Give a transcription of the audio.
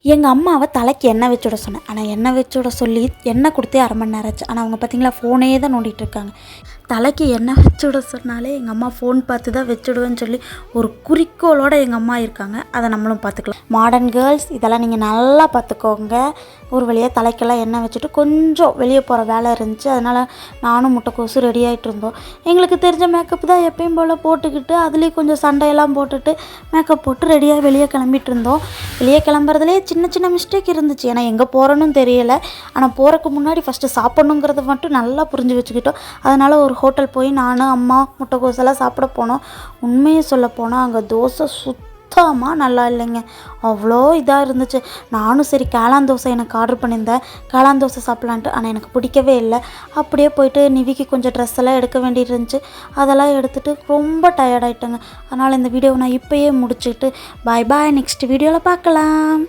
எங்கள் அம்மாவை தலைக்கு எண்ணெய் வச்சு விட சொன்னேன். ஆனால் எண்ணெய் வச்சு விட சொல்லி எண்ணெய் கொடுத்தே 1/2 மணி நேரம் ஆச்சு. ஆனால் அவங்க பார்த்தீங்களா ஃபோனே தான் நோண்டிகிட்டு இருக்காங்க. தலைக்கு எண்ணெய் வச்சு விட சொன்னாலே எங்கள் அம்மா ஃபோன் பார்த்து தான் வச்சுடுவேன்னு சொல்லி ஒரு குறிக்கோளோடு எங்கள் அம்மா இருக்காங்க. அதை நம்மளும் பார்த்துக்கலாம். மாடர்ன் கேர்ள்ஸ் இதெல்லாம் நீங்கள் நல்லா பார்த்துக்கோங்க. ஒரு வழியாக தலைக்கெல்லாம் எண்ணெய் வச்சுட்டு கொஞ்சம் வெளியே போகிற வேலை இருந்துச்சு. அதனால் நானும் முட்டைக்கோசு ரெடி ஆகிட்டு இருந்தோம். எங்களுக்கு தெரிஞ்ச மேக்கப் தான் எப்பயும் போல் போட்டுக்கிட்டு அதுலேயும் கொஞ்சம் சண்டையெல்லாம் போட்டுட்டு மேக்கப் போட்டு ரெடியாக வெளியே கிளம்பிட்டு இருந்தோம். வெளியே கிளம்புறதுலேயே சின்ன சின்ன மிஸ்டேக் இருந்துச்சு. ஏன்னா எங்கே போகிறோன்னு தெரியலை. ஆனால் போகிறதுக்கு முன்னாடி ஃபஸ்ட்டு சாப்பிட்ணுங்கிறத மட்டும் நல்லா புரிஞ்சு வச்சுக்கிட்டோம். அதனால் ஒரு ஹோட்டல் போய் நானும் அம்மா முட்டைக்கோசெல்லாம் சாப்பிட போனோம். உண்மையை சொல்ல போனால் அங்கே தோசை சுத்தமாக நல்லா இல்லைங்க. அவ்வளோ இதாக இருந்துச்சு. நானும் சரி காளான் தோசை எனக்கு ஆர்டர் பண்ணியிருந்தேன். காளான் தோசை சாப்பிட்லான்ட்டு. ஆனால் எனக்கு பிடிக்கவே இல்லை. அப்படியே போயிட்டு நிவிக்கு கொஞ்சம் ட்ரெஸ் எல்லாம் எடுக்க வேண்டியது இருந்துச்சு. அதெல்லாம் எடுத்துகிட்டு ரொம்ப டயர்டாயிட்டேங்க. அதனால் இந்த வீடியோவை நான் இப்போயே முடிச்சுக்கிட்டு பாய் பாய், நெக்ஸ்ட் வீடியோவில் பார்க்கலாம்.